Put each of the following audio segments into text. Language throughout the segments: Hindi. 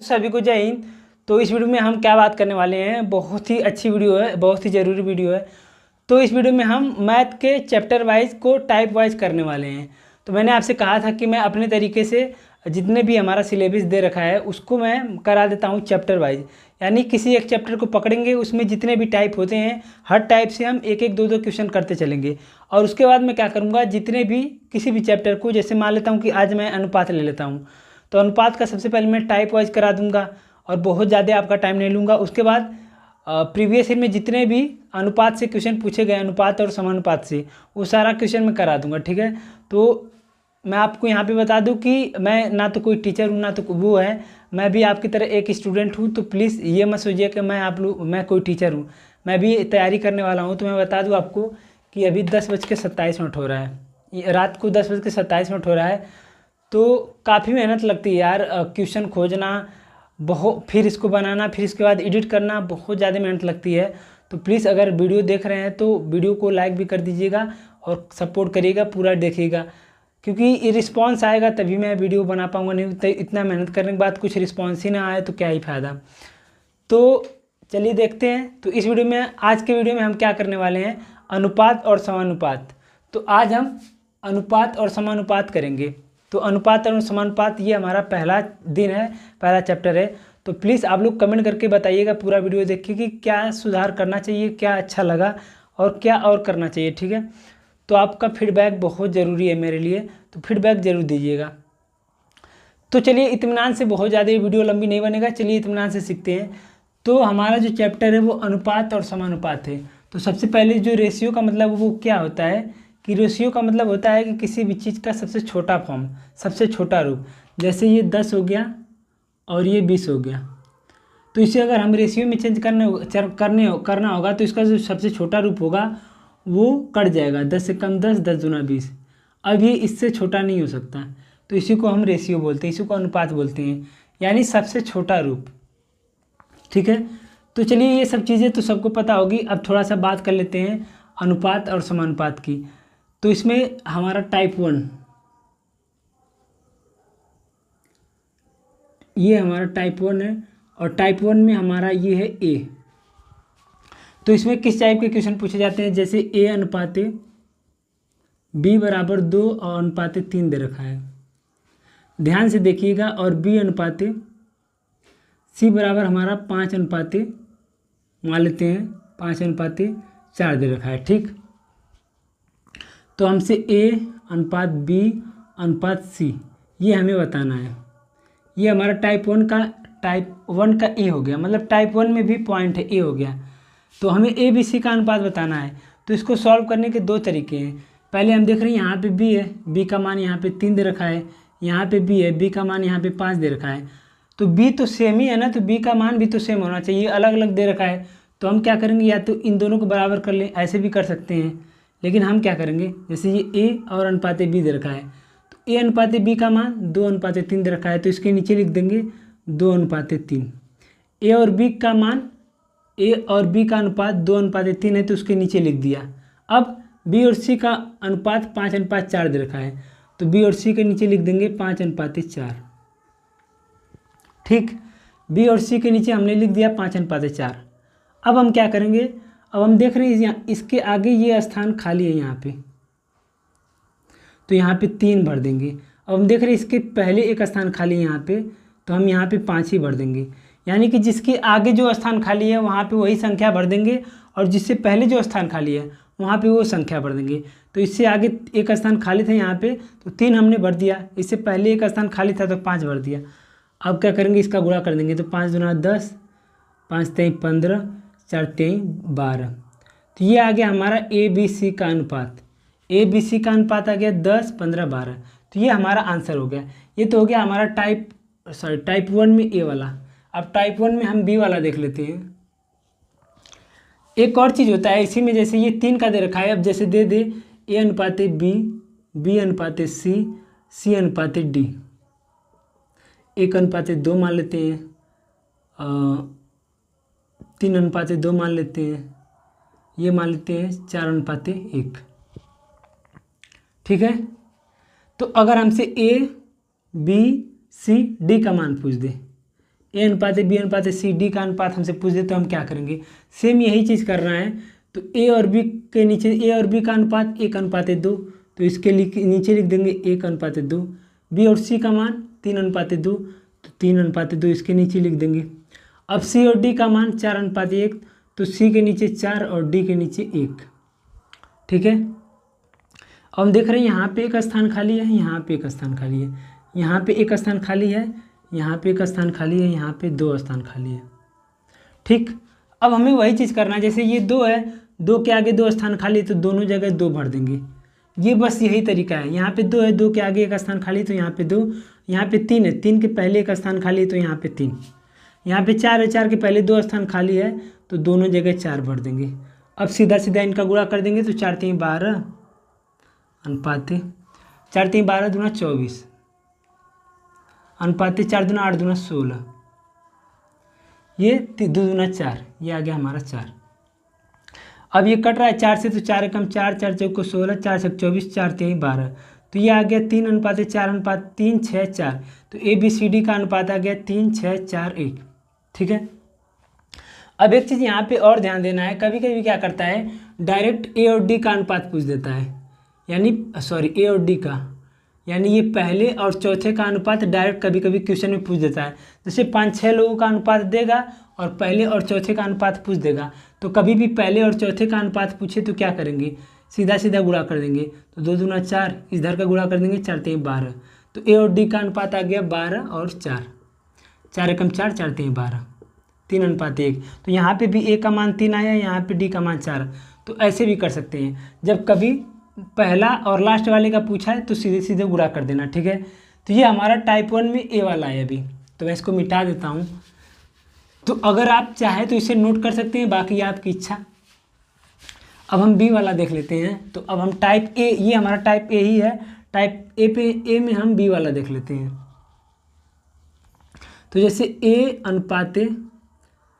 सभी को जय हिंद। तो इस वीडियो में हम क्या बात करने वाले हैं, बहुत ही अच्छी वीडियो है, बहुत ही ज़रूरी वीडियो है। तो इस वीडियो में हम मैथ के चैप्टर वाइज को टाइप वाइज करने वाले हैं। तो मैंने आपसे कहा था कि मैं अपने तरीके से जितने भी हमारा सिलेबस दे रखा है उसको मैं करा देता हूँ चैप्टर वाइज। यानी किसी एक चैप्टर को पकड़ेंगे, उसमें जितने भी टाइप होते हैं हर टाइप से हम एक एक दो दो क्वेश्चन करते चलेंगे। और उसके बाद मैं क्या करूँगा, जितने भी किसी भी चैप्टर को, जैसे मान लेता हूँ कि आज मैं अनुपात ले लेता हूँ, तो अनुपात का सबसे पहले मैं टाइप वाइज करा दूंगा और बहुत ज़्यादा आपका टाइम नहीं लूँगा। उसके बाद प्रीवियस ईयर में जितने भी अनुपात से क्वेश्चन पूछे गए, अनुपात और समानुपात से, वो सारा क्वेश्चन मैं करा दूंगा। ठीक है, तो मैं आपको यहाँ पे बता दूं कि मैं ना तो कोई टीचर हूँ ना तो वो है, मैं भी आपकी तरह एक स्टूडेंट हूँ। तो प्लीज़ ये मत सोचिए कि मैं कोई टीचर हूँ, मैं भी तैयारी करने वाला हूँ। तो मैं बता दूँ आपको कि अभी 10:27 हो रहा है, रात को 10:27 हो रहा है। तो काफ़ी मेहनत लगती है यार, क्वेश्चन खोजना बहुत, फिर इसको बनाना, फिर इसके बाद एडिट करना, बहुत ज़्यादा मेहनत लगती है। तो प्लीज़ अगर वीडियो देख रहे हैं तो वीडियो को लाइक भी कर दीजिएगा और सपोर्ट करिएगा, पूरा देखिएगा, क्योंकि ये रिस्पॉन्स आएगा तभी मैं वीडियो बना पाऊँगा। नहीं तो इतना मेहनत करने के बाद कुछ रिस्पॉन्स ही ना आए तो क्या ही फ़ायदा। तो चलिए देखते हैं। तो इस वीडियो में, आज के वीडियो में हम क्या करने वाले हैं, अनुपात और समानुपात। तो आज हम अनुपात और समानुपात करेंगे। तो अनुपात और समानुपात ये हमारा पहला दिन है, पहला चैप्टर है। तो प्लीज़ आप लोग कमेंट करके बताइएगा पूरा वीडियो देख के कि क्या सुधार करना चाहिए, क्या अच्छा लगा और क्या और करना चाहिए। ठीक है, तो आपका फीडबैक बहुत ज़रूरी है मेरे लिए, तो फीडबैक ज़रूर दीजिएगा। तो चलिए, इत्मीनान से, बहुत ज़्यादा वीडियो लंबी नहीं बनेगा, चलिए इत्मीनान से सीखते हैं। तो हमारा जो चैप्टर है वो अनुपात और समानुपात है। तो सबसे पहले जो रेशियो का मतलब वो क्या होता है कि रेशियो का मतलब होता है कि किसी भी चीज़ का सबसे छोटा फॉर्म, सबसे छोटा रूप। जैसे ये 10 हो गया और ये 20 हो गया, तो इसे अगर हम रेशियो में चेंज करना होगा तो इसका जो सबसे छोटा रूप होगा वो कट जाएगा। 10 से कम 10, 10 दूना 20। अब ये इससे छोटा नहीं हो सकता, तो इसी को हम रेशियो बोलते हैं, इसी को अनुपात बोलते हैं, यानी सबसे छोटा रूप। ठीक है, तो चलिए ये सब चीज़ें तो सबको पता होगी। अब थोड़ा सा बात कर लेते हैं अनुपात और समानुपात की। तो इसमें हमारा टाइप 1, ये हमारा टाइप 1 है, और टाइप 1 में हमारा ये है ए। तो इसमें किस टाइप के क्वेश्चन पूछे जाते हैं, जैसे ए अनुपात बी बराबर 2 और अनुपात 3 दे रखा है, ध्यान से देखिएगा। और बी अनुपात सी बराबर हमारा 5 अनुपात, मान लेते हैं 5:4 दे रखा है। ठीक, तो हमसे ए अनुपात बी अनुपात सी ये हमें बताना है। ये हमारा टाइप 1 का ए हो गया, मतलब टाइप 1 में भी पॉइंट है, ए हो गया। तो हमें ए बी सी का अनुपात बताना है। तो इसको सॉल्व करने के दो तरीके हैं। पहले हम देख रहे हैं यहाँ पे बी है, बी का मान यहाँ पे 3 दे रखा है, यहाँ पे बी है, बी का मान यहाँ पे 5 दे रखा है। तो बी तो सेम ही है ना, तो बी का मान भी तो सेम होना चाहिए, अलग अलग दे रखा है। तो हम क्या करेंगे, या तो इन दोनों को बराबर कर लें, ऐसे भी कर सकते हैं, लेकिन हम क्या करेंगे, जैसे ये ए और अनुपात बी दे रखा है, तो ए अनुपात बी का मान 2:3 दे रखा है, तो इसके नीचे लिख देंगे 2:3। ए और बी का मान, ए और बी का अनुपात 2:3 है, तो उसके नीचे लिख दिया। अब बी और सी का अनुपात 5:4 दे रखा है, तो बी और सी के नीचे लिख देंगे 5:4। ठीक, बी और सी के नीचे हमने लिख दिया 5:4। अब हम क्या करेंगे, अब हम देख रहे हैं इसके आगे ये स्थान खाली है यहाँ पे, तो यहाँ पे 3 भर देंगे। अब हम देख रहे हैं इसके पहले एक स्थान खाली है यहाँ पे, तो हम यहाँ पे 5 ही भर देंगे। यानी कि जिसके आगे जो स्थान खाली है वहाँ पे वही संख्या भर देंगे, और जिससे पहले जो स्थान खाली है वहाँ पे वो संख्या भर देंगे। तो इससे आगे एक स्थान खाली था यहाँ पे, तो 3 हमने भर दिया, इससे पहले एक स्थान खाली था तो 5 भर दिया। अब क्या करेंगे, इसका गुणा कर देंगे, तो 5 दूना 10, 5 3 15, 4 3 12। तो ये आ गया हमारा ए बी सी का अनुपात। ए बी सी का अनुपात आ गया 10, 15, 12। तो ये हमारा आंसर हो गया। ये तो हो गया हमारा टाइप 1 में ए वाला। अब टाइप 1 में हम बी वाला देख लेते हैं। एक और चीज़ होता है इसी में, जैसे ये 3 का दे रखा है, अब जैसे दे दे ए अनुपात बी, बी अनुपात सी, सी अनुपात डी, 1:2 मान लेते हैं, 3:2 मान लेते हैं, ये मान लेते हैं 4:1। ठीक है, तो अगर हमसे ए बी सी डी का मान पूछ दे, ए अनुपात बी अनुपात सी, डी का अनुपात हमसे पूछ दे तो हम क्या करेंगे, सेम यही चीज़ करना है। तो ए और बी के नीचे ए और बी का अनुपात 1:2, तो इसके नीचे लिख देंगे 1:2। बी और सी का मान 3:2, तो 3:2 इसके नीचे लिख देंगे। अब सी और डी का मान 4:1, तो सी के नीचे 4 और डी के नीचे 1। ठीक है, अब हम देख रहे हैं यहाँ पे एक स्थान खाली है, यहाँ पे एक स्थान खाली है, यहाँ पे एक स्थान खाली है, यहाँ पे एक स्थान खाली है, यहाँ पे 2 स्थान खाली है। ठीक, अब हमें वही चीज़ करना है, जैसे ये 2 है, 2 के आगे 2 स्थान खाली है तो दोनों जगह 2 भर देंगे। ये बस यही तरीका है। यहाँ पे 2 है, 2 के आगे एक स्थान खाली तो यहाँ पे 2, यहाँ पे 3 है, 3 के पहले एक स्थान खाली है तो यहाँ पे 3, यहाँ पे 4 है, 4 के पहले 2 स्थान खाली है तो दोनों जगह 4 भर देंगे। अब सीधा सीधा इनका गुणा कर देंगे तो 4 3 12 अनुपाते 4 3 12 दूना 24 अनुपाते 4 दूना 8 दूना 16, ये 2 दूना 4, ये आ गया हमारा 4। अब ये कट रहा है 4 से तो 4 एकम 4, 4 चौक को 16, 4 छक 24, 4 3 12, तो ये आ गया 3:4:3 6 4, तो ए बी सी डी का अनुपात आ गया 3 6 4 1। ठीक है, अब एक चीज़ यहाँ पे और ध्यान देना है, कभी कभी क्या करता है डायरेक्ट ए और डी का अनुपात पूछ देता है, यानी सॉरी ए और डी का, यानी ये पहले और चौथे का अनुपात डायरेक्ट कभी कभी क्वेश्चन में पूछ देता है। जैसे 5-6 लोगों का अनुपात देगा और पहले और चौथे का अनुपात पूछ देगा, तो कभी भी पहले और चौथे का अनुपात पूछे तो क्या करेंगे, सीधा सीधा गुणा कर देंगे। तो 2 दूना 4, इधर का गुणा कर देंगे 4 3 12, तो ए और डी का अनुपात आ गया 12 और 4, 4 एकम 4, 4 3 12, 3:1। तो यहाँ पे भी ए का मान 3 आया, यहाँ पे डी का मान 4। तो ऐसे भी कर सकते हैं, जब कभी पहला और लास्ट वाले का पूछा है तो सीधे सीधे गुणा कर देना। ठीक है, तो ये हमारा टाइप 1 में ए वाला है अभी, तो मैं इसको मिटा देता हूँ। तो अगर आप चाहें तो इसे नोट कर सकते हैं, बाकी आपकी इच्छा। अब हम बी वाला देख लेते हैं। तो अब हम टाइप ए, ये हमारा टाइप ए ही है, टाइप ए में हम बी वाला देख लेते हैं। तो जैसे ए अनुपाते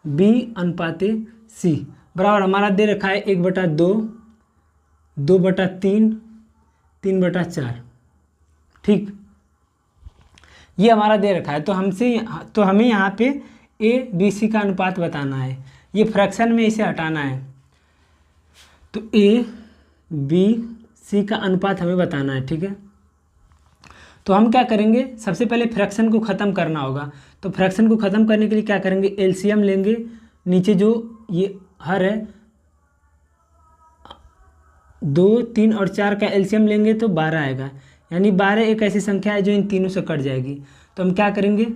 बी अनुपाते सी बराबर हमारा दे रखा है 1/2, 2/3, 3/4। ठीक, ये हमारा दे रखा है। तो हमें यहाँ पे ए बी सी का अनुपात बताना है, ये फ्रैक्शन में इसे हटाना है। तो ए बी सी का अनुपात हमें बताना है। ठीक है, तो हम क्या करेंगे, सबसे पहले फ्रैक्शन को ख़त्म करना होगा। तो फ्रैक्शन को ख़त्म करने के लिए क्या करेंगे, एलसीएम लेंगे। नीचे जो ये हर है 2 3 और 4 का एलसीएम लेंगे तो 12 आएगा, यानी 12 एक ऐसी संख्या है जो इन तीनों से कट जाएगी। तो हम क्या करेंगे,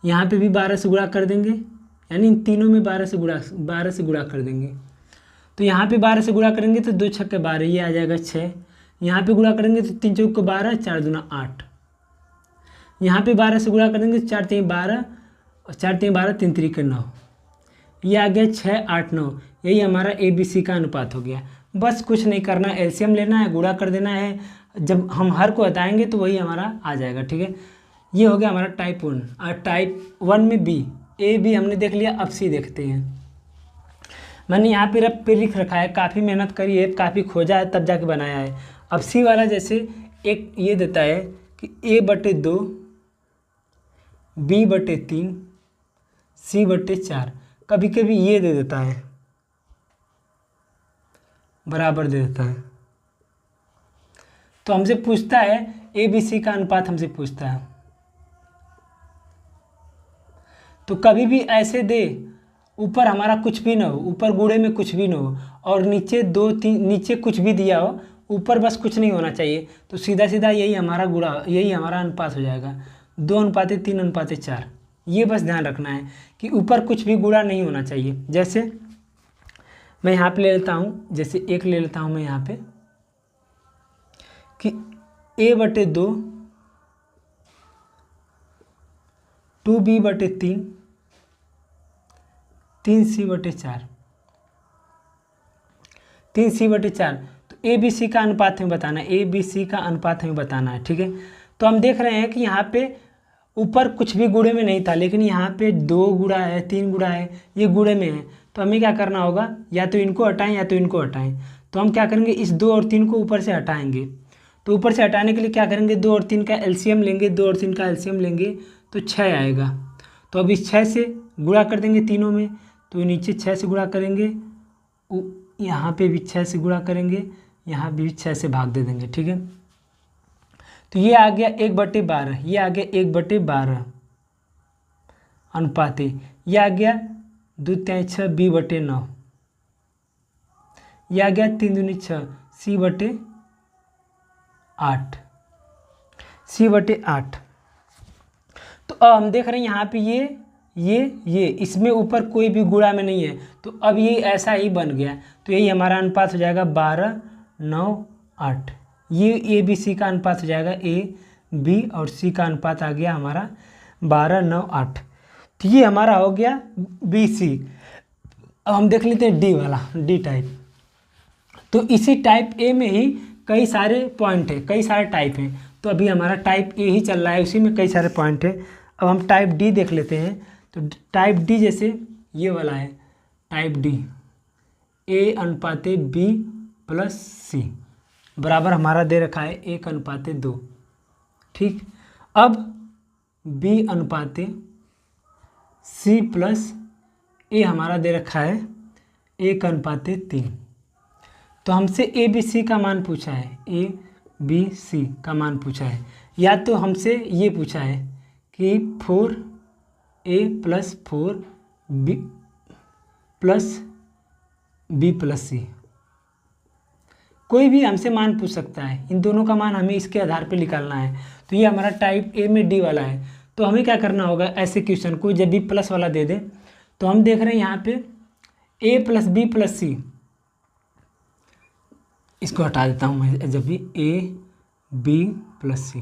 यहाँ पे भी 12 से गुणा कर देंगे, यानी इन तीनों में 12 से गुणा कर देंगे। तो यहाँ पे 12 से गुणा करेंगे तो 2 छक्के 12, ये आ जाएगा 6। यहाँ पे गुणा करेंगे तो 3 चौक को 12, 4 दूना 8। यहाँ पे 12 से गुणा करेंगे तो 4 3 12 और 4 3 12, 3 3 9, ये आ गया 6 8 9। यही हमारा ए बी सी का अनुपात हो गया। बस कुछ नहीं करना, एलसीएम लेना है, गुणा कर देना है। जब हम हर को हटाएंगे तो वही हमारा आ जाएगा। ठीक है, ये हो गया हमारा टाइप 1। और टाइप 1 में बी, ए बी हमने देख लिया। अब सी देखते हैं। मैंने यहाँ पे रफ पे लिख रखा है, काफ़ी मेहनत करी है, काफ़ी खोजा है, तब जाके बनाया है। अब सी वाला जैसे एक ये देता है कि a/2, b/3, c/4, कभी कभी ये दे देता है, बराबर दे देता है। तो हमसे पूछता है ए बी सी का अनुपात, हमसे पूछता है। तो कभी भी ऐसे दे, ऊपर हमारा कुछ भी ना हो, ऊपर गुणे में कुछ भी ना हो, और नीचे 2 3 नीचे कुछ भी दिया हो, ऊपर बस कुछ नहीं होना चाहिए। तो सीधा सीधा यही हमारा यही हमारा अनुपात हो जाएगा, 2:3:4। ये बस ध्यान रखना है कि ऊपर कुछ भी गुणा नहीं होना चाहिए। जैसे मैं यहाँ पे ले लेता हूँ, जैसे एक ले लेता हूँ मैं यहाँ पे कि a/2, 2b/3, 3c/4, 3c/4। तो ए बी सी का अनुपात हमें बताना है, ए बी सी का अनुपात हमें बताना है। ठीक है, तो हम देख रहे हैं कि यहाँ पे ऊपर कुछ भी गुणे में नहीं था, लेकिन यहाँ पे 2 गुणा है, 3 गुणा है, ये गुणे में है। तो हमें क्या करना होगा, या तो इनको हटाएं या तो इनको हटाएं। तो हम क्या करेंगे, इस 2 और 3 को ऊपर से हटाएंगे। तो ऊपर से हटाने के लिए क्या करेंगे, 2 और 3 का एलसीएम लेंगे, 2 और 3 का एलसीएम लेंगे तो 6 आएगा। तो अब इस 6 से गुणा कर देंगे तीनों में, तो नीचे 6 से गुणा करेंगे, यहाँ पे भी 6 से गुणा करेंगे, यहाँ भी 6 से भाग दे देंगे। ठीक है, तो ये आ गया 1/12, ये आ गया 1/12 अनुपात ये आ गया 2 3 6 B/9, ये आ गया 3 दूनी 6 C/8, C/8। तो अब हम देख रहे हैं यहाँ पे ये इसमें ऊपर कोई भी गुणा में नहीं है, तो अब ये ऐसा ही बन गया। तो यही हमारा अनुपात हो जाएगा 12 9 8। ये ABC का अनुपात हो जाएगा AB और C का अनुपात आ गया हमारा 12 9 8। तो ये हमारा हो गया BC। अब हम देख लेते हैं D वाला, D टाइप। तो इसी टाइप A में ही कई सारे पॉइंट है, कई सारे टाइप हैं। तो अभी हमारा टाइप A ही चल रहा है, उसी में कई सारे पॉइंट है। अब हम टाइप D देख लेते हैं। तो टाइप D जैसे ये वाला है टाइप D, A/B+C बराबर हमारा दे रखा है 1/2। ठीक, अब B/C+A हमारा दे रखा है 1/3। तो हमसे ABC का मान पूछा है, ABC का मान पूछा है, या तो हमसे ये पूछा है कि 4A+4B+C, कोई भी हमसे मान पूछ सकता है। इन दोनों का मान हमें इसके आधार पर निकालना है। तो ये हमारा टाइप A में D वाला है। तो हमें क्या करना होगा, ऐसे क्वेश्चन को जब भी प्लस वाला दे दे, तो हम देख रहे हैं यहाँ पे A+B+C, इसको हटा देता हूँ मैं, जब भी AB+C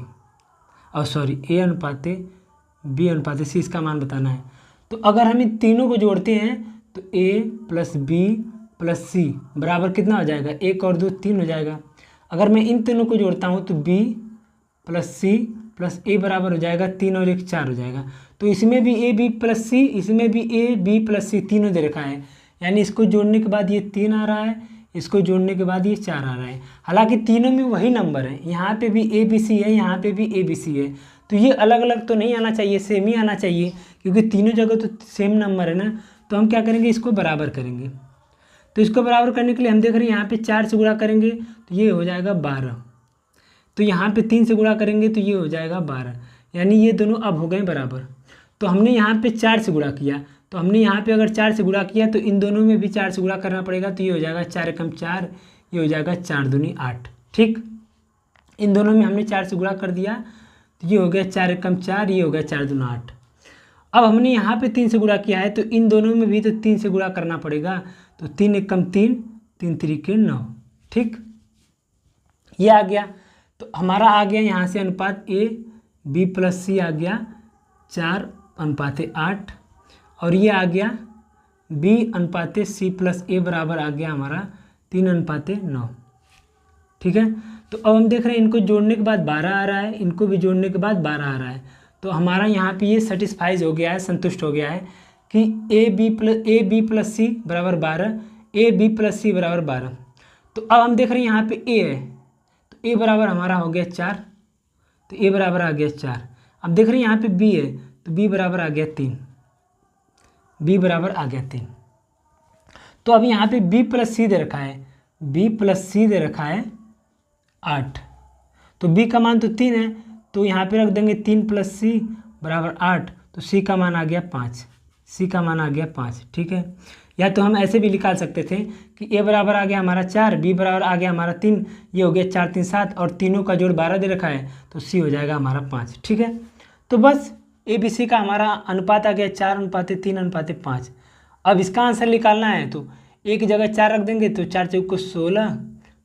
और सॉरी A/B/C इसका मान बताना है। तो अगर हम इन तीनों को जोड़ते हैं तो A+B+C बराबर कितना हो जाएगा, 1 और 2 3 हो जाएगा। अगर मैं इन तीनों को जोड़ता हूँ तो B+C+A बराबर हो जाएगा 3 और 1 4 हो जाएगा। तो इसमें भी AB+C, इसमें भी AB+C तीनों दे रखा है, यानी इसको जोड़ने के बाद ये 3 आ रहा है, इसको जोड़ने के बाद ये 4 आ रहा है। हालांकि तीनों में वही नंबर है, यहाँ पे भी ABC है, यहाँ पे भी ABC है। तो ये अलग अलग तो नहीं आना चाहिए, सेम ही आना चाहिए, क्योंकि तीनों जगह तो सेम नंबर है ना। तो हम क्या करेंगे, इसको बराबर करेंगे। तो इसको बराबर करने के लिए हम देख रहे हैं यहाँ पे 4 से गुणा करेंगे तो ये हो जाएगा 12। तो यहाँ पे 3 से गुणा करेंगे तो ये हो जाएगा 12, यानी ये दोनों अब हो गए बराबर। तो हमने यहाँ पे 4 से गुणा किया, तो हमने यहाँ पे अगर 4 से गुणा किया तो इन दोनों में भी 4 से गुणा करना पड़ेगा। तो ये हो जाएगा 4 एकम 4, ये हो जाएगा 4 दूनी 8। ठीक, इन दोनों में हमने 4 से गुणा कर दिया तो ये हो गया 4 एकम 4, ये हो गया 4 दूना 8। अब हमने यहाँ पे 3 से गुणा किया है तो इन दोनों में भी तो 3 से गुणा करना पड़ेगा। तो 3 एकम 3, 3 3 9। ठीक, ये आ गया। तो हमारा आ गया यहाँ से अनुपात AB+C आ गया 4/8, और ये आ गया B/C+A बराबर आ गया हमारा 3/9। ठीक है, तो अब हम देख रहे हैं इनको जोड़ने के बाद 12 आ रहा है, इनको भी जोड़ने के बाद 12 आ रहा है। तो हमारा यहाँ पे ये सेटिस्फाइज हो गया है, संतुष्ट हो गया है कि AB+C बराबर 12, AB+C बराबर 12। तो अब हम देख रहे हैं यहाँ पे A है, तो A बराबर हमारा हो गया 4, तो A बराबर आ गया 4। अब देख रहे हैं यहाँ पे B है, तो B बराबर आ गया 3, B बराबर आ गया 3। तो अब यहाँ पे B+C दे रखा है, B+C दे रखा है 8, तो B का मान तो 3 है, तो यहाँ पे रख देंगे 3 + C बराबर 8, तो C का मान आ गया 5, C का मान आ गया 5। ठीक है, या तो हम ऐसे भी निकाल सकते थे कि A बराबर आ गया हमारा 4, B बराबर आ गया हमारा 3, ये हो गया 4 3 7, और तीनों का जोड़ 12 दे रखा है, तो C हो जाएगा हमारा 5। ठीक है, तो बस ABC का हमारा अनुपात आ गया 4/3/5। अब इसका आंसर निकालना है तो एक जगह 4 रख देंगे, तो 4 चौक को 16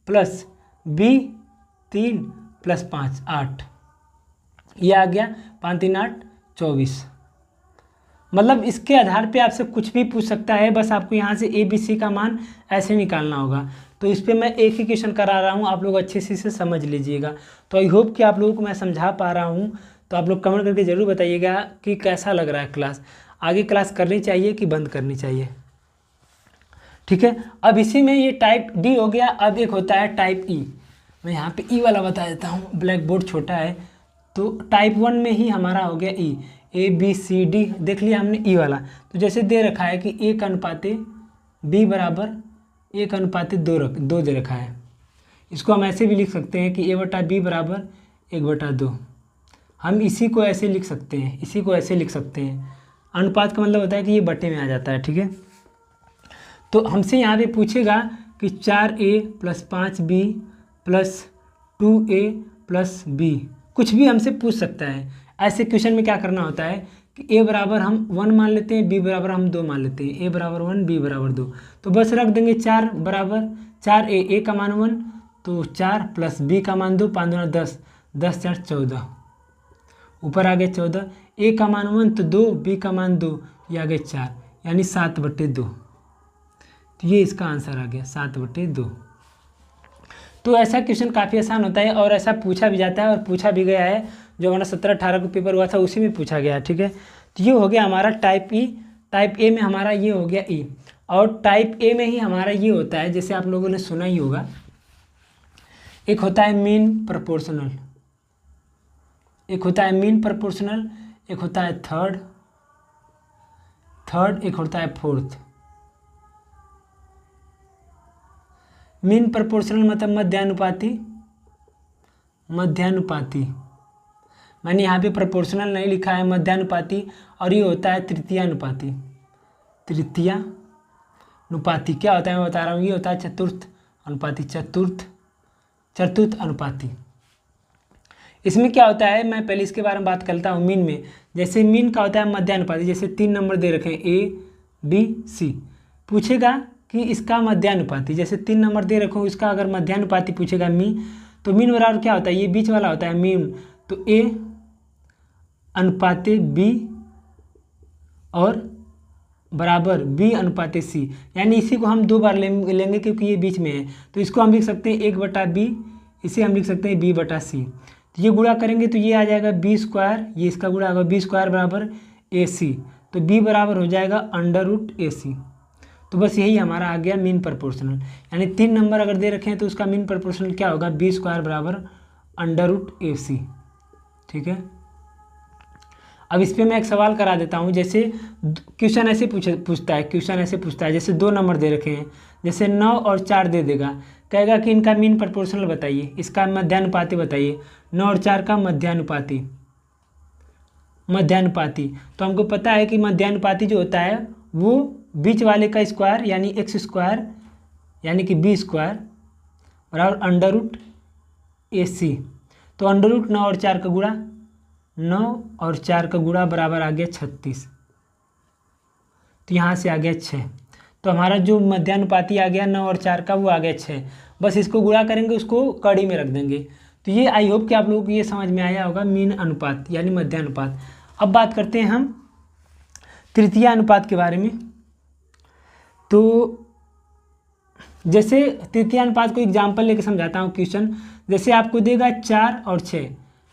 प्लस B 3 + 5 8, ये आ गया 5 3 8 24। मतलब इसके आधार पे आपसे कुछ भी पूछ सकता है, बस आपको यहाँ से ABC का मान ऐसे निकालना होगा। तो इस पे मैं एक ही क्वेश्चन करा रहा हूँ, आप लोग अच्छे से समझ लीजिएगा। तो आई होप कि आप लोगों को मैं समझा पा रहा हूँ। तो आप लोग कमेंट करके ज़रूर बताइएगा कि कैसा लग रहा है क्लास, आगे क्लास करनी चाहिए कि बंद करनी चाहिए। ठीक है, अब इसी में ये टाइप D हो गया। अब एक होता है टाइप E, मैं यहाँ पे E वाला बता देता हूँ, ब्लैक बोर्ड छोटा है। तो टाइप 1 में ही हमारा हो गया E, ABCD देख लिया हमने ई वाला। तो जैसे दे रखा है कि 1:B बराबर 1:2 दे रखा है, इसको हम ऐसे भी लिख सकते हैं कि A/B बराबर 1/2। हम इसी को ऐसे लिख सकते हैं, इसी को ऐसे लिख सकते हैं। अनुपात का मतलब होता है कि ये बटे में आ जाता है, ठीक है। तो हमसे यहाँ पे पूछेगा कि 4A + 5B + 2A + B, कुछ भी हमसे पूछ सकता है। ऐसे क्वेश्चन में क्या करना होता है कि A बराबर हम 1 मान लेते हैं, B बराबर हम 2 मान लेते हैं। A बराबर 1, B बराबर 2, तो बस रख देंगे 4 बराबर 4A, A का मान 1 तो 4 + B का मान 2, 5 दूना 10, 10 4 14, ऊपर आ गए 14। A का मान 1 तो 2, B का मान 2, ये आ गए 4, यानी 7/2। तो ये इसका आंसर आ गया 7/2। तो ऐसा क्वेश्चन काफ़ी आसान होता है और ऐसा पूछा भी जाता है और पूछा भी गया है। जो हमारा 17-18 को पेपर हुआ था उसी में पूछा गया है, ठीक है। तो ये हो गया हमारा टाइप ई। टाइप ए में हमारा ये हो गया ई, और टाइप ए में ही हमारा ये होता है, जैसे आप लोगों ने सुना ही होगा, एक होता है मीन प्रोपोर्शनल, एक होता है मीन प्रोपोर्शनल, एक होता है थर्ड, एक होता है फोर्थ। मीन प्रोपोर्शनल मतलब मध्यानुपाती, मध्यानुपाती मैंने यहाँ पे प्रोपोर्शनल नहीं लिखा है, मध्यानुपाती। और ये होता है तृतीयानुपाती। तृतीयानुपाती क्या होता है मैं बता रहा हूँ, ये होता है चतुर्थ अनुपाती, चतुर्थ अनुपाती। इसमें क्या होता है, मैं पहले इसके बारे में बात करता हूँ। मीन में जैसे मीन का होता है मध्यानुपाती, जैसे 3 नंबर दे रखे हैं A, B, C, पूछेगा कि इसका मध्यानुपाती, जैसे 3 नंबर दे रखो इसका अगर मध्यानुपाती पूछेगा तो मीन बराबर क्या होता है, ये बीच वाला होता है मीन, तो A अनुपाते B और बराबर B अनुपाते C, यानी इसी को हम 2 बार लेंगे क्योंकि ये बीच में है। तो इसको हम लिख सकते हैं 1/B, इसे हम लिख सकते हैं B/C। तो ये गुणा करेंगे तो ये आ जाएगा B², ये इसका गुणा होगा B² बराबर AC, तो B बराबर हो जाएगा √AC। तो बस यही हमारा आ गया मीन प्रोपोर्शनल, यानी 3 नंबर अगर दे रखे हैं तो उसका मीन प्रोपोर्शनल क्या होगा, B² बराबर √AC, ठीक है। अब इस पर मैं एक सवाल करा देता हूँ। जैसे क्वेश्चन ऐसे पूछता है, जैसे 2 नंबर दे रखे हैं, जैसे 9 और 4 दे देगा, कहेगा कि इनका मीन प्रोपोर्शनल बताइए, इसका मध्यानुपाती बताइए। 9 और 4 का मध्यानुपाती, तो हमको पता है कि मध्यानुपाती जो होता है वो बीच वाले का स्क्वायर यानी x² यानी कि B² बराबर √AC। तो √9 और 4 का गुणा, 9 और 4 का गुणा बराबर आ गया 36, तो यहाँ से आ गया 6। तो हमारा जो मध्यानुपाती आ गया 9 और 4 का वो आ गया 6। बस इसको गुणा करेंगे, उसको कड़ी में रख देंगे। तो ये आई होप कि आप लोगों को ये समझ में आया होगा मीन अनुपात यानी मध्यानुपात। अब बात करते हैं हम तृतीय अनुपात के बारे में। तो जैसे तृतीय अनुपात को एग्जाम्पल लेके समझाता हूँ क्वेश्चन। जैसे आपको देगा 4 और 6,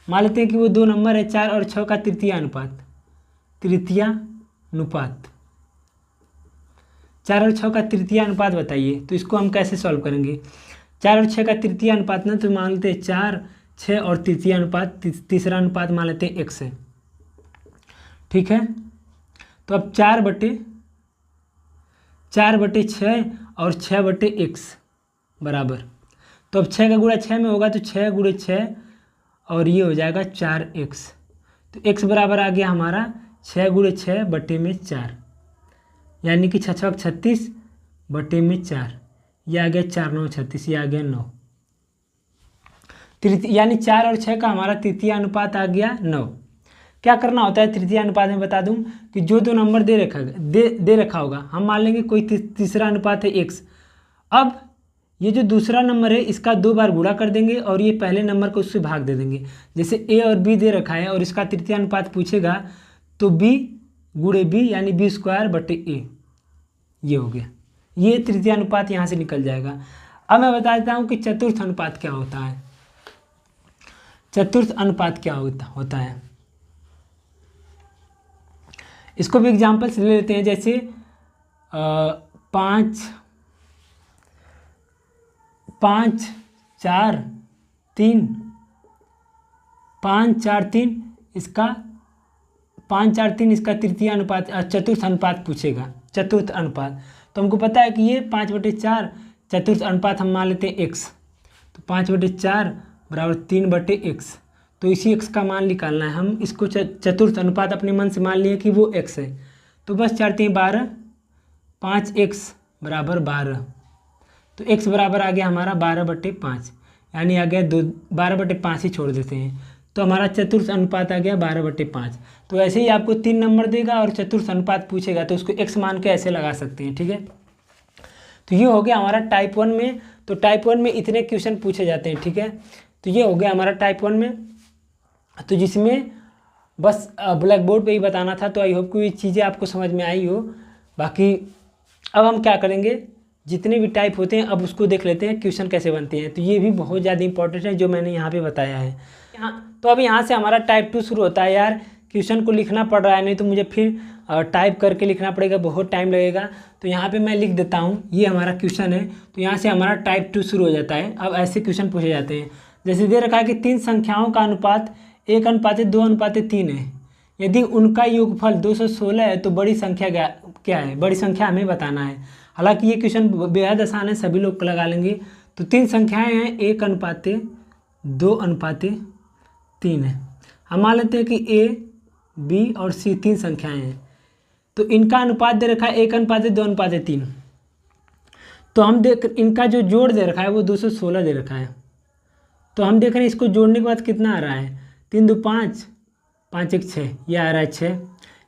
मान लेते हैं कि वो 2 नंबर है, 4 और 6 का तृतीय अनुपात, 4 और 6 का तृतीय अनुपात बताइए। तो इसको हम कैसे सॉल्व करेंगे, 4 और 6 का तृतीय अनुपात ना, तो मान लेते हैं 4, 6 और तृतीय अनुपात, तीसरा अनुपात मान लेते हैं x है, ठीक है। तो अब 4/6 और 6/x बराबर, तो अब 6 का गुणा 6 में होगा तो 6 × 6 और ये हो जाएगा 4x। तो x बराबर आ गया हमारा 6 × 6 बटे में 4, यानी कि 6 × 36 बटे में 4, ये आ गया 4 × 9 = 36, ये आ गया 9। यानी 4 और 6 का हमारा तृतीय अनुपात आ गया 9। क्या करना होता है तृतीय अनुपात में बता दूं कि जो 2 नंबर दे रखा होगा, हम मान लेंगे कोई तीसरा अनुपात है x। अब ये जो दूसरा नंबर है इसका 2 बार गुणा कर देंगे और ये पहले नंबर को उससे भाग दे देंगे। जैसे a और b दे रखा है और इसका तृतीय अनुपात पूछेगा तो b × b यानी B² बटे a, ये हो गया। ये तृतीय अनुपात यहाँ से निकल जाएगा। अब मैं बता देता हूँ कि चतुर्थ अनुपात क्या होता है। चतुर्थ अनुपात क्या होता है, इसको भी एग्जाम्पल से ले लेते हैं। जैसे 5, 4, 3, 5, 4, 3, इसका 5 4 3 इसका तृतीय अनुपात चतुर्थ अनुपात पूछेगा, चतुर्थ अनुपात। तो हमको पता है कि ये 5/4 चतुर्थ अनुपात हम मान लेते हैं x। तो 5/4 बराबर 3/x। तो इसी x का मान निकालना है। हम इसको चतुर्थ अनुपात अपने मन से मान लिए कि वो x है। तो बस 4 3 12, 5x बराबर 12। तो x बराबर आ गया हमारा 12/5, यानी आ गया 12/5 ही छोड़ देते हैं। तो हमारा चतुर्थ अनुपात आ गया 12/5। तो ऐसे ही आपको 3 नंबर देगा और चतुर्थ अनुपात पूछेगा तो उसको x मान के ऐसे लगा सकते हैं, ठीक है। तो ये हो गया हमारा टाइप 1 में। तो टाइप 1 में इतने क्वेश्चन पूछे जाते हैं, ठीक है। तो ये हो गया हमारा टाइप 1 में, तो जिसमें बस ब्लैक बोर्ड पे ही बताना था। तो आई होप कि ये चीज़ें आपको समझ में आई हो। बाकी अब हम क्या करेंगे, जितने भी टाइप होते हैं अब उसको देख लेते हैं क्वेश्चन कैसे बनते हैं। तो ये भी बहुत ज़्यादा इंपॉर्टेंट है जो मैंने यहाँ पे बताया है। तो अब यहाँ से हमारा टाइप 2 शुरू होता है। यार क्वेश्चन को लिखना पड़ रहा है, नहीं तो मुझे फिर टाइप करके लिखना पड़ेगा, बहुत टाइम लगेगा। तो यहाँ पे मैं लिख देता हूँ, ये हमारा क्वेश्चन है। तो यहाँ से हमारा टाइप 2 शुरू हो जाता है। अब ऐसे क्वेश्चन पूछे जाते हैं, जैसे दे रखा है कि 3 संख्याओं का अनुपात 1:2:3 है। यदि उनका योगफल 216 है तो बड़ी संख्या क्या है, बड़ी संख्या हमें बताना है। हालांकि ये क्वेश्चन बेहद आसान है, सभी लोग लगा लेंगे। तो 3 संख्याएं हैं, 1:2:3 है। हम मान लेते हैं कि A, B और C 3 संख्याएं हैं। तो इनका अनुपात दे रखा है 1:2:3। तो हम देख इनका जो जोड़ दे रखा है वो 216 दे रखा है। तो हम देख रहे हैं इसको जोड़ने के बाद कितना आ रहा है, 3 2 5, 5 1 6, ये आ रहा है 6।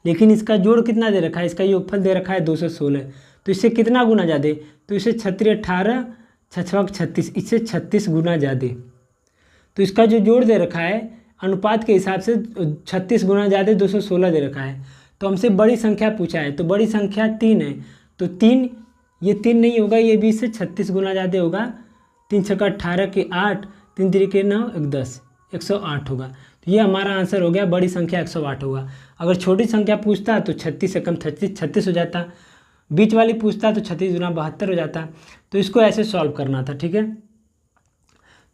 लेकिन इसका जोड़ कितना दे रखा है, इसका योगफल दे रखा है 216। तो इससे कितना गुना ज़्यादा, तो इससे 36 18 6 36, इससे 36 गुना ज़्यादा। तो इसका जो जोड़ दे रखा है अनुपात के हिसाब से 36 गुना ज़्यादा 216 दे रखा है। तो हमसे बड़ी संख्या पूछा है, तो बड़ी संख्या 3 है। तो 3, ये 3 नहीं होगा, ये भी इससे 36 गुना ज़्यादा होगा। 3 6 18 के 8, 3 3 के 9 1 10, 108 होगा। तो ये हमारा आंसर हो गया, बड़ी संख्या 108 होगा। अगर छोटी संख्या पूछता तो 36 से कम 36 हो जाता। बीच वाली पूछता तो 36 गुना 72 हो जाता। तो इसको ऐसे सॉल्व करना था, ठीक है।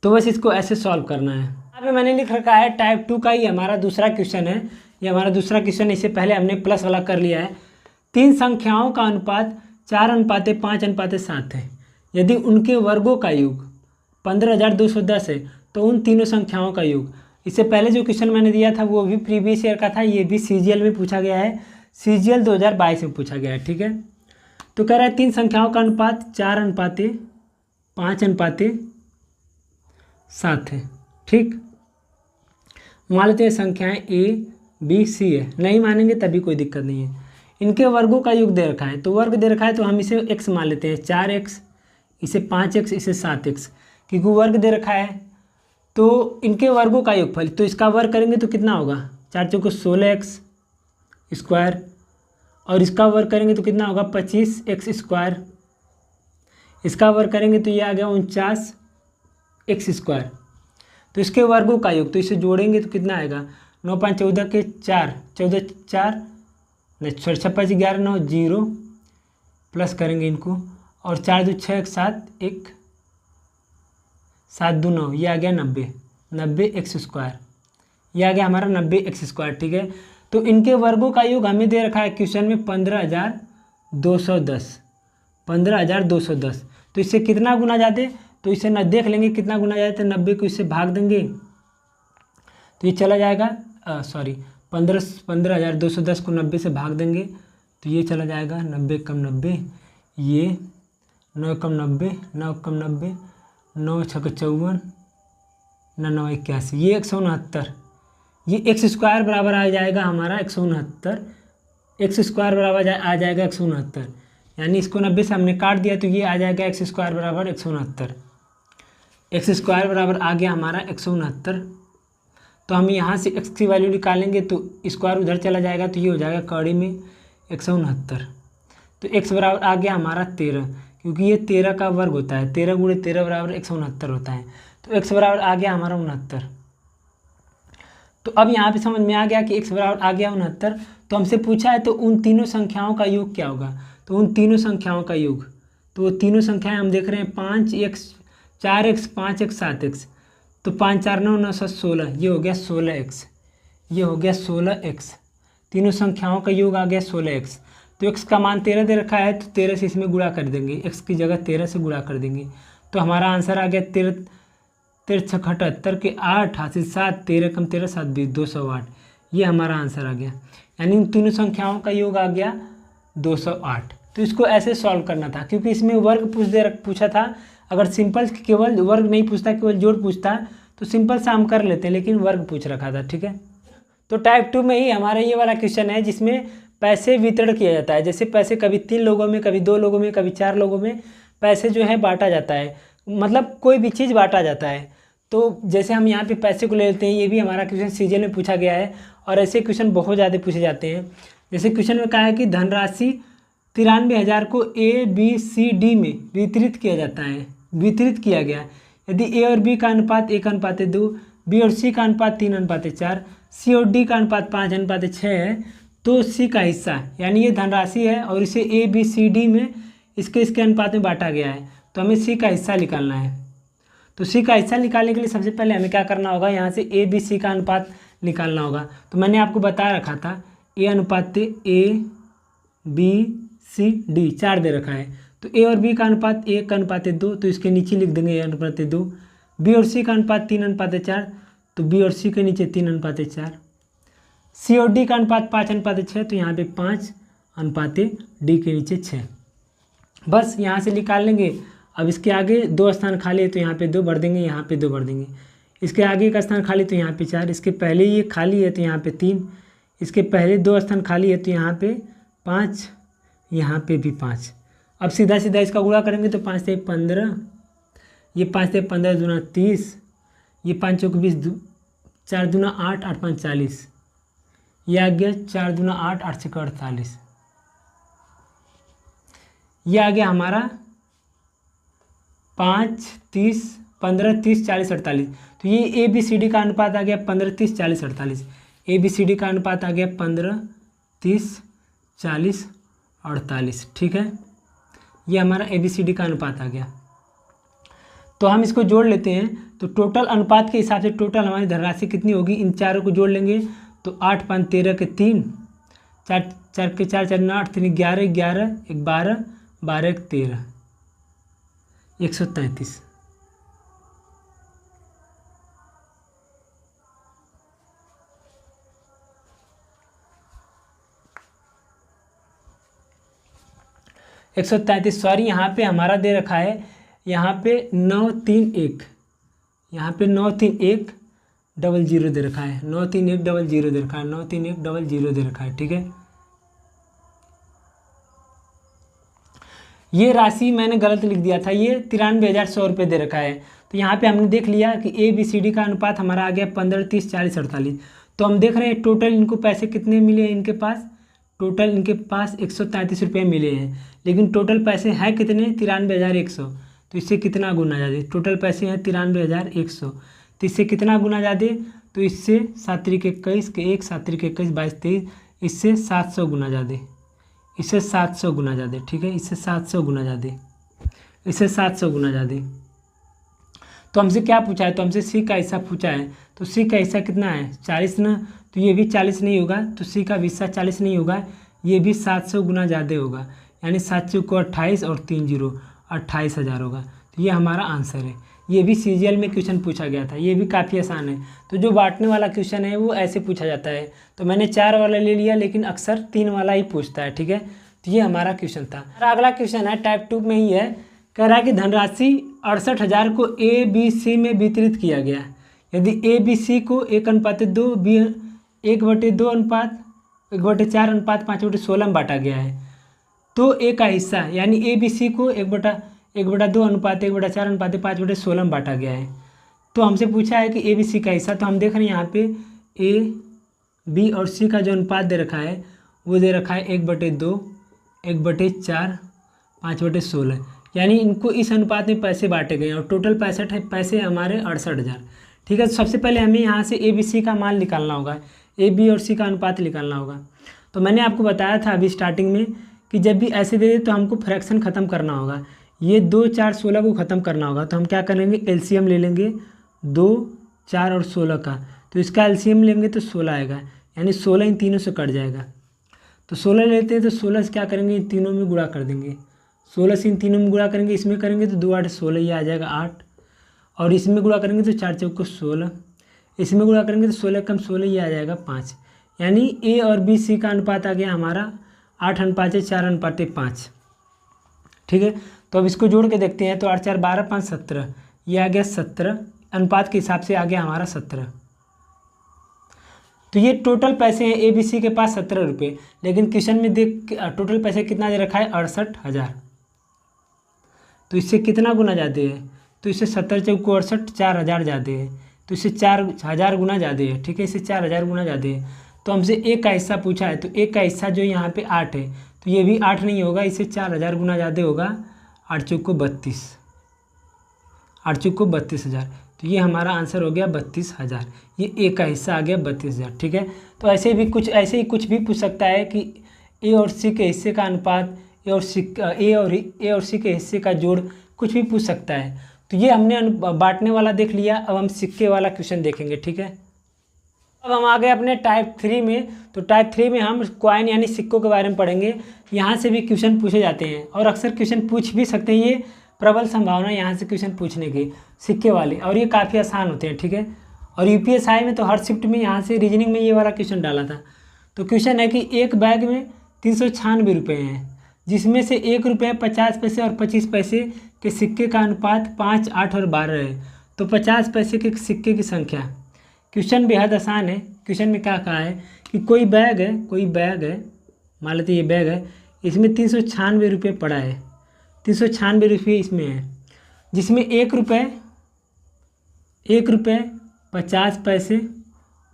तो बस इसको ऐसे सॉल्व करना है। यहाँ पे मैंने लिख रखा है टाइप 2 का ही हमारा दूसरा क्वेश्चन है। ये हमारा दूसरा क्वेश्चन, इससे पहले हमने प्लस वाला कर लिया है। 3 संख्याओं का अनुपात 4:5:7 है। यदि उनके वर्गों का योग 15,210 है तो उन तीनों संख्याओं का योग। इससे पहले जो क्वेश्चन मैंने दिया था वो भी प्रीवियस ईयर का था, ये भी CGL में पूछा गया है, CGL 2022 में पूछा गया है, ठीक है। तो कह रहा है 3 संख्याओं का अनुपात 4:5:7 है, ठीक। मान लेते हैं संख्याएं A B C है, नहीं मानेंगे तभी कोई दिक्कत नहीं है। इनके वर्गों का योग दे रखा है, तो वर्ग दे रखा है तो हम इसे x मान लेते हैं, 4x, इसे 5x, इसे 7x, क्योंकि वर्ग दे रखा है। तो इनके वर्गों का योगफल, तो इसका वर्ग करेंगे तो कितना होगा, 4 चौको 16x स्क्वायर, और इसका वर्ग करेंगे तो कितना होगा 25x स्क्वायर। इसका वर्ग करेंगे तो ये आ गया 49x स्क्वायर। तो इसके वर्गों का योग, तो इसे जोड़ेंगे तो कितना आएगा, 9 5 14 के 4, 14 4 नहीं 6 5 11 9 0, प्लस करेंगे इनको, और 4 2 6 7 1 7 2 9, ये आ गया 90x स्क्वायर। ये आ गया हमारा 90x स्क्वायर, ठीक है। तो इनके वर्गों का योग हमें दे रखा है क्वेश्चन में 15,210। तो इससे कितना गुना जाते, तो इसे न देख लेंगे कितना गुना जाते, 90 को इससे भाग देंगे तो ये चला जाएगा, 15,210 को 90 से भाग देंगे तो ये चला जाएगा 90 कम 90, ये 9 कम 90, 9 कम 90, 9 6 54, 9 81, ये 169, ये x स्क्वायर बराबर आ जाएगा हमारा 169, x स्क्वायर बराबर आ जाएगा 169, यानी इसको 90 से हमने काट दिया तो ये आ जाएगा x स्क्वायर बराबर 169। x स्क्वायर बराबर आ गया हमारा 169। तो हम यहाँ से x की वैल्यू निकालेंगे तो स्क्वायर उधर चला जाएगा तो ये हो जाएगा कौड़ी में 169। तो x बराबर आ गया हमारा 13, क्योंकि ये 13 का वर्ग होता है, 13 गुणे 13 बराबर 169 होता है। तो x बराबर आ गया हमारा 69। तो अब यहाँ पे समझ में आ गया कि x बराबर आ गया 69। तो हमसे पूछा है तो उन तीनों संख्याओं का योग क्या होगा, तो उन तीनों संख्याओं का योग, तो वो तीनों संख्याएं हम देख रहे हैं 5x 4x 5x 7x, तो 5 4 9 9 7 16, ये हो गया 16x, ये हो गया 16x। तीनों संख्याओं का योग आ गया 16x। तो x का मान 13 दे रखा है, तो 13 से इसमें गुणा कर देंगे, x की जगह 13 से गुणा कर देंगे। तो हमारा आंसर आ गया 13 78 के 8 हासिल 7, 13 कम 13 7 20 208। ये हमारा आंसर आ गया, यानी इन तीनों संख्याओं का योग आ गया 208। तो इसको ऐसे सॉल्व करना था, क्योंकि इसमें वर्ग पूछा था। अगर सिंपल केवल वर्ग नहीं पूछता, केवल जोड़ पूछता, तो सिंपल सा हम कर लेते हैं, लेकिन वर्ग पूछ रखा था। ठीक है, तो टाइप 2 में ही हमारा ये वाला क्वेश्चन है, जिसमें पैसे वितरण किया जाता है। जैसे पैसे कभी 3 लोगों में, कभी 2 लोगों में, कभी 4 लोगों में पैसे जो है बांटा जाता है, मतलब कोई भी चीज़ बांटा जाता है। तो जैसे हम यहाँ पे पैसे को ले लेते हैं, ये भी हमारा क्वेश्चन सीजीएल में पूछा गया है, और ऐसे क्वेश्चन बहुत ज़्यादा पूछे जाते हैं। जैसे क्वेश्चन में कहा है कि धनराशि 93,000 को ABCD में वितरित किया जाता है, वितरित किया गया। यदि A और B का अनुपात 1:2, B और C का अनुपात 3:4, C और D का अनुपात 5:6 है, तो C का हिस्सा, यानी ये धनराशि है और इसे ABCD में इसके अनुपात में बांटा गया है, तो हमें C का हिस्सा निकालना है। तो C का हिस्सा निकालने के लिए सबसे पहले हमें क्या करना होगा, यहाँ से ABC का अनुपात निकालना होगा। तो मैंने आपको बता रखा था A/ABCD 4 दे रखा है, तो A और B का अनुपात 1:2, तो इसके नीचे लिख देंगे 1:2। B और C का अनुपात 3:4, तो B और C के नीचे 3:4। C और D का अनुपात 5:6, तो यहाँ पे 5:D के नीचे 6। बस यहाँ से निकाल लेंगे। अब इसके आगे 2 स्थान खाली है, तो यहाँ पे 2 भर देंगे, यहाँ पे 2 भर देंगे। इसके आगे का स्थान खाली, तो यहाँ पे 4। इसके पहले ये खाली है, तो यहाँ पे 3। इसके पहले 2 स्थान खाली है, तो यहाँ पे 5, यहाँ पे भी 5। अब सीधा सीधा इसका गुणा करेंगे, तो 5 से 15, ये 5 से 15 दूना 30, ये 5 चौक 20, 4 दूना 8, 8 5 40, ये आ गया 4 दूना 8, 8 छक्का 48। ये आ गया हमारा 5 30 15 30 40 48। तो ये ABCD का अनुपात आ गया 15 30 40 48। ABCD का अनुपात आ गया 15 30 40 48। ठीक है, ये हमारा ABCD का अनुपात आ गया। तो हम इसको जोड़ लेते हैं, तो टोटल अनुपात के हिसाब से टोटल हमारी धनराशि कितनी होगी, इन चारों को जोड़ लेंगे। तो 8 5 13 के 3, 4 4 के 4 4 8 3 11 11 1 12 12 13 133। एक 133, सॉरी, यहाँ पे हमारा दे रखा है, यहाँ पे 931, यहाँ पे 931 00 दे रखा है, 931 00 दे रखा है, 931 00 दे रखा है। ठीक है, ये राशि मैंने गलत लिख दिया था, ये 93,100 रुपये दे रखा है। तो यहाँ पे हमने देख लिया कि ABCD का अनुपात हमारा आ गया 15 30 40 48। तो हम देख रहे हैं टोटल इनको पैसे कितने मिले हैं, इनके पास टोटल इनके पास 133 रुपये मिले हैं, लेकिन टोटल पैसे हैं कितने, 93,100। तो इससे कितना गुना ज़्यादा, टोटल पैसे हैं 93,100, तो इससे कितना गुना ज़्यादा, तो इससे 7 3 21 के 1 7 3 21 22 23, इससे 700 गुना ज़्यादा, इससे 700 गुना ज़्यादा। ठीक है, इससे 700 गुना ज़्यादा, इससे 700 गुना ज़्यादा। तो हमसे क्या पूछा है, तो हमसे C का हिस्सा पूछा है। तो C का हिस्सा कितना है, 40 ना, तो ये भी 40 नहीं होगा, तो C का हिस्सा 40 नहीं होगा, ये भी 700 गुना ज़्यादा होगा, यानी 7 को 28 और 3 0 28,000 होगा। तो ये हमारा आंसर है। ये भी CGL में क्वेश्चन पूछा गया था, ये भी काफ़ी आसान है। तो जो बांटने वाला क्वेश्चन है वो ऐसे पूछा जाता है। तो मैंने 4 वाला ले लिया, लेकिन अक्सर 3 वाला ही पूछता है। ठीक है, तो ये हमारा क्वेश्चन था। अगला क्वेश्चन है टाइप 2 में ही है, कह रहा है कि धनराशि 68,000 को ABC में वितरित किया गया। यदि ABC को 1:2, B 1/2 अनुपात 1/4 अनुपात 5/16 में बांटा गया है, तो A का हिस्सा यानी ABC को 1/2 अनुपात 1/4 अनुपात 5/16 में बांटा गया है। तो हमसे पूछा है कि ABC का हिस्सा, तो हम देख रहे हैं यहाँ पे A B और C का जो अनुपात दे रखा है वो दे रखा है 1/2 1/4 5/16, यानी इनको इस अनुपात में पैसे बांटे गए हैं और टोटल 65 पैसे हमारे 68,000। ठीक है, तो सबसे पहले हमें यहाँ से ABC का मान निकालना होगा, A B और C का अनुपात निकालना होगा। तो मैंने आपको बताया था अभी स्टार्टिंग में कि जब भी ऐसे दे दे तो हमको फ्रैक्शन ख़त्म करना होगा, ये 2 4 16 को ख़त्म करना होगा। तो हम क्या करेंगे, LCM ले लेंगे 2 4 और 16 का, तो इसका LCM लेंगे तो 16 आएगा, यानी 16 इन तीनों से कट जाएगा। तो 16 लेते हैं तो 16 से क्या करेंगे, इन तीनों में गुणा कर देंगे। 16 से इन तीनों में गुणा करेंगे, इसमें करेंगे तो 2 8 16, ये आ जाएगा 8। और इसमें गुणा करेंगे तो 4 चौको 16, इसमें गुणा करेंगे तो 16 कम 16, ये आ जाएगा 5। यानी ए और बी सी का अनुपात आ गया हमारा 8:4:5। ठीक है, तो अब इसको जोड़ के देखते हैं। तो 8 4 12 5 17, ये आ गया 17, अनुपात के हिसाब से आ गया हमारा 17। तो ये टोटल पैसे हैं ए बी सी के पास 17 रुपये, लेकिन क्वेश्चन में देख टोटल पैसे कितना दे रखा है, 68,000। तो इससे कितना गुना ज़्यादा है, तो इससे 17 चौको 68, 4,000 ज़्यादा है। तो इससे 4,000 गुना ज़्यादा है। ठीक है, इससे 4,000 गुना ज़्यादा है। तो हमसे एक का हिस्सा पूछा है, तो एक का हिस्सा जो यहाँ पे 8 है, तो ये भी 8 नहीं होगा, इससे 4,000 गुना ज़्यादा होगा। 8 चौको 32, 8 चौको 32,000। तो ये हमारा आंसर हो गया 32,000। ये ए का हिस्सा आ गया 32,000। ठीक है, तो ऐसे ही कुछ भी पूछ सकता है कि ए और सी के हिस्से का अनुपात, ए और सी के हिस्से का जोड़, कुछ भी पूछ सकता है। तो ये हमने बांटने वाला देख लिया। अब हम सिक्के वाला क्वेश्चन देखेंगे। ठीक है, अब हम आ गए अपने टाइप 3 में। तो टाइप 3 में हम कॉइन यानी सिक्कों के बारे में पढ़ेंगे। यहाँ से भी क्वेश्चन पूछे जाते हैं और अक्सर क्वेश्चन पूछ भी सकते हैं। ये प्रबल संभावना यहाँ से क्वेश्चन पूछने की, सिक्के वाले, और ये काफ़ी आसान होते हैं। ठीक है, और यूपीएसआई में तो हर शिफ्ट में यहाँ से रीजनिंग में ये वाला क्वेश्चन डाला था। तो क्वेश्चन है कि एक बैग में 396 रुपये हैं, जिसमें से 1 रुपये 50 पैसे और 25 पैसे के सिक्के का अनुपात 5, 8 और 12 है। तो 50 पैसे के सिक्के की संख्या। क्वेश्चन बेहद आसान है। क्वेश्चन में क्या कहा है कि कोई बैग है, मान लेते ये बैग है, इसमें 396 रुपये पड़ा है, 396 रुपये इसमें है, जिसमें 1 रुपये 50 पैसे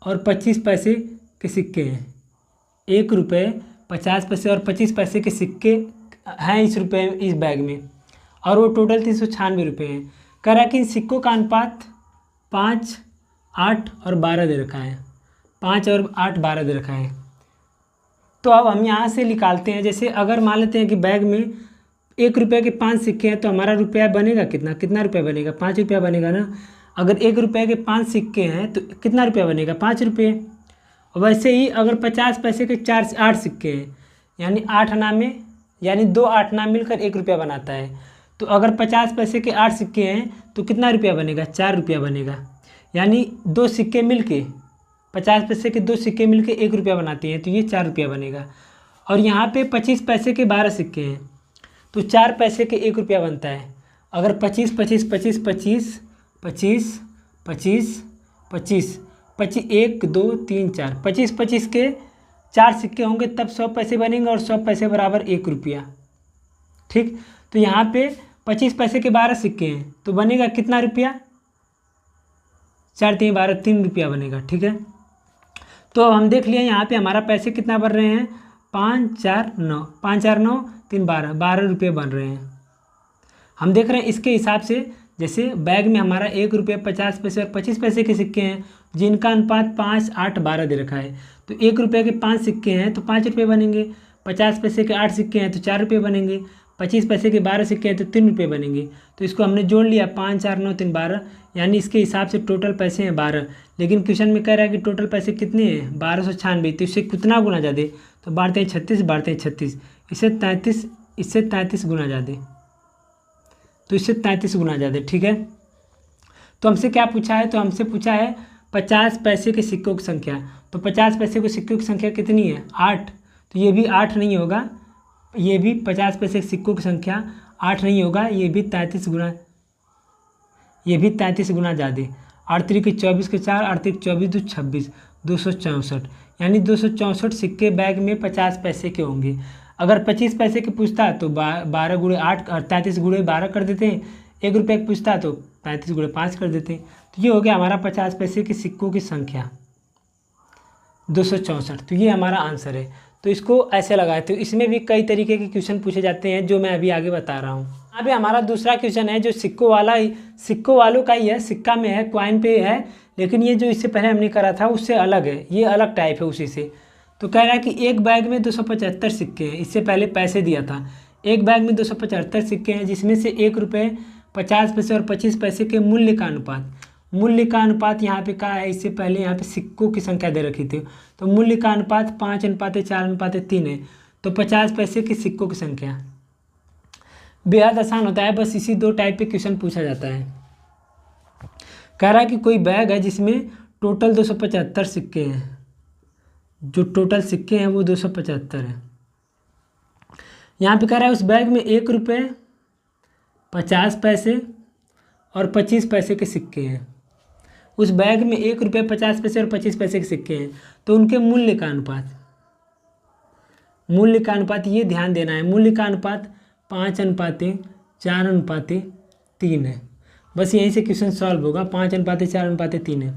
और 25 पैसे के सिक्के हैं। 1 रुपये 50 पैसे और 25 पैसे के सिक्के हैं इस बैग में, और वो टोटल 396 रुपये हैं। कह रहा है कि इन सिक्कों का अनुपात 5, 8 और 12 दे रखा है, 5 और 8 12 दे रखा है। तो अब हम यहाँ से निकालते हैं। जैसे अगर मान लेते हैं कि बैग में 1 रुपये के 5 सिक्के हैं, तो हमारा रुपया बनेगा कितना रुपया बनेगा, 5 रुपया बनेगा ना। अगर 1 रुपये के 5 सिक्के हैं तो कितना रुपया बनेगा, 5 रुपये। वैसे ही अगर 50 पैसे के 8 सिक्के हैं, यानी 8 आना में, यानी 2 8 आना मिलकर 1 रुपया बनाता है। तो अगर 50 पैसे के 8 सिक्के हैं तो कितना रुपया बनेगा, 4 रुपया बनेगा। यानी 2 सिक्के मिलके, 50 पैसे के 2 सिक्के मिलके 1 रुपया बनाते हैं, तो ये 4 रुपया बनेगा। और यहाँ पे 25 पैसे के 12 सिक्के हैं, तो 4 पैसे के 1 रुपया बनता है। अगर 25 25 25 25 25 25 25 25 1 2 3 4 25 25 के 4 सिक्के होंगे तब 100 पैसे बनेंगे, और 100 पैसे बराबर 1 रुपया। ठीक, तो यहाँ पे 25 पैसे के 12 सिक्के हैं, तो बनेगा कितना रुपया, 4 3 12 3 रुपया बनेगा। ठीक है, तो अब हम देख लिए यहाँ पे हमारा पैसे कितना बन रहे हैं, 5 4 9 5 4 9 3 12 रुपये बन रहे हैं। हम देख रहे हैं इसके हिसाब से, जैसे बैग में हमारा 1 रुपये 50 पैसे और 25 पैसे के सिक्के हैं, जिनका अनुपात 5 8 12 दे रखा है। तो 1 रुपये के 5 सिक्के हैं तो 5 रुपये बनेंगे, 50 पैसे के 8 सिक्के हैं तो 4 रुपये बनेंगे, 25 पैसे के 12 सिक्के हैं तो 3 रुपये बनेंगे। तो इसको हमने जोड़ लिया, 5 4 9 3 12, यानी इसके हिसाब से टोटल पैसे हैं 12। लेकिन क्वेश्चन में कह रहा है कि टोटल पैसे कितने हैं, 1296। तो इससे कितना गुना ज़्यादा, तो बांटते हैं 36, इससे 33 गुना ज़्यादा, तो इससे 33 गुना ज़्यादा। ठीक है, तो हमसे क्या पूछा है, तो हमसे पूछा है 50 पैसे के सिक्कों की संख्या। तो 50 पैसे के सिक्कों की संख्या कितनी है, 8। तो ये भी 8 नहीं होगा, ये भी 50 पैसे के सिक्कों की संख्या 8 नहीं होगा, ये भी 33 गुना ज़्यादा। 8 3 24 के 4, 8 3 24 2 26, 264, यानी 264 सिक्के बैग में 50 पैसे के होंगे। अगर 25 पैसे के पूछता तो 12 गुणे 8 और 33 गुणे 12 कर देते हैं। 1 रुपये का पूछता तो 35 गुणे 5 कर देते हैं। तो ये हो गया हमारा 50 पैसे के सिक्कों की संख्या 264। तो ये हमारा आंसर है। तो इसको ऐसे लगाए। तो इसमें भी कई तरीके के क्वेश्चन पूछे जाते हैं, जो मैं अभी आगे बता रहा हूँ। अभी हमारा दूसरा क्वेश्चन है जो सिक्कों वालों का ही है, सिक्का में है, कॉइन पे है, लेकिन ये जो इससे पहले हमने करा था उससे अलग है, ये अलग टाइप है उसी से। तो कह रहा है कि एक बैग में 275 सिक्के हैं, इससे पहले पैसे दिया था। एक बैग में 275 सिक्के हैं, जिसमें से 1 रुपये 50 पैसे और 25 पैसे के मूल्य का अनुपात, मूल्य का अनुपात यहाँ पे क्या है, इससे पहले यहाँ पे सिक्कों की संख्या दे रखी थी, तो मूल्य का अनुपात 5:4:3 है, तो 50 पैसे के सिक्कों की संख्या। बेहद आसान होता है, बस इसी 2 टाइप पे क्वेश्चन पूछा जाता है। कह रहा है कि कोई बैग है जिसमें टोटल 275 सिक्के हैं, जो टोटल सिक्के हैं वो 275 है। यहाँ पे कह रहा है उस बैग में 1 रुपये, 50 पैसे और 25 पैसे के सिक्के हैं। उस बैग में 1 रुपये, 50 पैसे और 25 पैसे के सिक्के हैं, तो उनके मूल्य का अनुपात ये ध्यान देना है, मूल्य का अनुपात 5:4:3 है। बस यहीं से क्वेश्चन सॉल्व होगा, 5:4:3 है।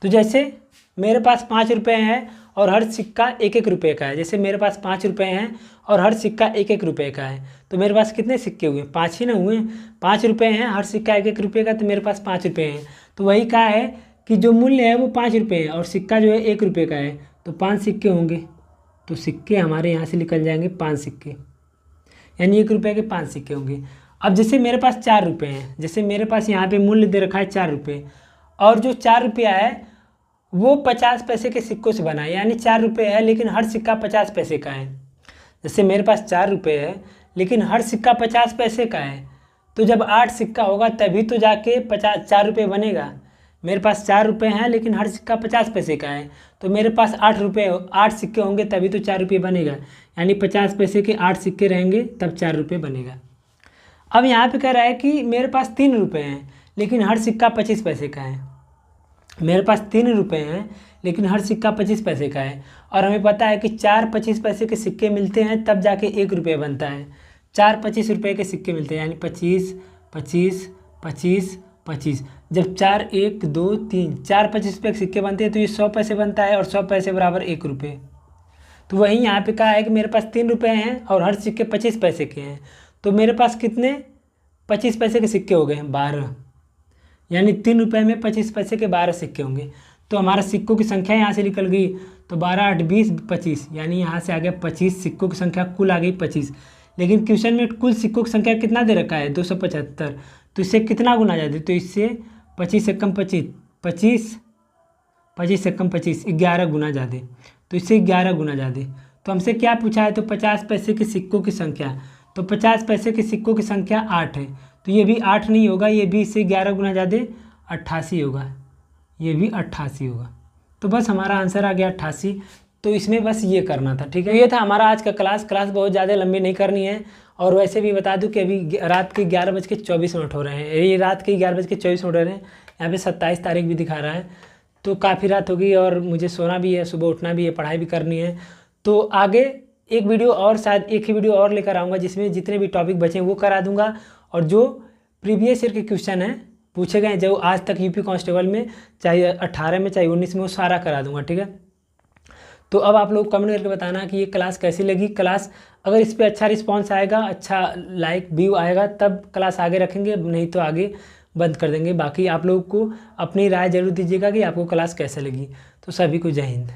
तो जैसे मेरे पास 5 रुपये हैं और हर सिक्का 1-1 रुपये का है, जैसे मेरे पास 5 रुपये हैं और हर सिक्का 1-1 रुपये का है, तो मेरे पास कितने सिक्के हुए, 5 ही ना हुए। 5 रुपये हैं, हर सिक्का 1-1 रुपये का, तो मेरे पास 5 रुपये हैं। तो वही कहा है कि जो मूल्य है वो 5 रुपये है और सिक्का जो है 1 रुपये का है, तो 5 सिक्के होंगे। तो सिक्के हमारे यहाँ से निकल जाएंगे 5 सिक्के, यानी 1 रुपये के 5 सिक्के होंगे। अब जैसे मेरे पास 4 रुपये हैं, जैसे मेरे पास यहाँ पे मूल्य दे रखा है 4 रुपये, और जो 4 रुपया है वो 50 पैसे के सिक्कों से बना है, यानी 4 रुपये है लेकिन हर सिक्का 50 पैसे का है। जैसे मेरे पास 4 रुपये है लेकिन हर सिक्का 50 पैसे का है, तो जब 8 सिक्का होगा तभी तो जाके 4 रुपये बनेगा। मेरे पास 4 रुपये हैं लेकिन हर सिक्का 50 पैसे का है, तो मेरे पास 8 सिक्के होंगे तभी तो 4 रुपये बनेगा, यानी 50 पैसे के 8 सिक्के रहेंगे तब 4 रुपये बनेगा। अब यहाँ पे कह रहा है कि मेरे पास 3 रुपये हैं लेकिन हर सिक्का 25 पैसे का है। मेरे पास 3 रुपये हैं लेकिन हर सिक्का 25 पैसे का है, और हमें पता है कि 4 25 पैसे के सिक्के मिलते हैं तब जाके 1 रुपये बनता है। 4 25 रुपये के सिक्के मिलते हैं, यानी 25 25 25 25। जब 4 1 2 3 4 25 रुपये के सिक्के बनते हैं तो ये 100 पैसे बनता है, और 100 पैसे बराबर 1 रुपये। तो वहीं यहाँ पे कहा है कि मेरे पास 3 रुपये हैं और हर सिक्के 25 पैसे के हैं, तो मेरे पास कितने 25 पैसे के सिक्के हो गए हैं 12, यानी 3 रुपये में 25 पैसे के 12 सिक्के होंगे। तो हमारा सिक्कों की संख्या यहाँ से निकल गई, तो 12 8 20 25, यानी यहाँ से आ गया 25 सिक्कों की संख्या कुल आ गई 25। लेकिन क्वेश्चन में कुल सिक्कों की संख्या कितना दे रखा है 275, तो इससे कितना गुना जाते, तो इससे 25 से कम 25 25 25 से कम 25 11 गुना ज़्यादा, तो इससे 11 गुना ज़्यादा। तो हमसे क्या पूछा है, तो 50 पैसे के सिक्कों की संख्या, तो 50 पैसे के सिक्कों की संख्या 8 है, तो ये भी 8 नहीं होगा, ये भी इससे 11 गुना ज़्यादा 88 होगा, ये भी 88 होगा। तो बस हमारा आंसर आ गया 88। तो इसमें बस ये करना था, ठीक है। ये था हमारा आज का क्लास बहुत ज़्यादा लंबी नहीं करनी है। और वैसे भी बता दूं कि अभी रात के 11:24 हो रहे हैं, ये रात के 11:24 हो रहे हैं। यहाँ पे 27 तारीख भी दिखा रहा है, तो काफ़ी रात होगी और मुझे सोना भी है, सुबह उठना भी है, पढ़ाई भी करनी है। तो आगे एक वीडियो और, शायद एक ही वीडियो और लेकर आऊँगा जिसमें जितने भी टॉपिक बचे वो करा दूँगा, और जो प्रीवियस ईयर के क्वेश्चन हैं पूछे गए जो आज तक यूपी कांस्टेबल में, चाहे 18 में चाहे 19 में, वो सारा करा दूँगा, ठीक है। तो अब आप लोग कमेंट करके बताना कि ये क्लास कैसी लगी। क्लास अगर इस पर अच्छा रिस्पांस आएगा, अच्छा लाइक व्यू आएगा, तब क्लास आगे रखेंगे, नहीं तो आगे बंद कर देंगे। बाकी आप लोगों को अपनी राय जरूर दीजिएगा कि आपको क्लास कैसे लगी। तो सभी को जय हिंद।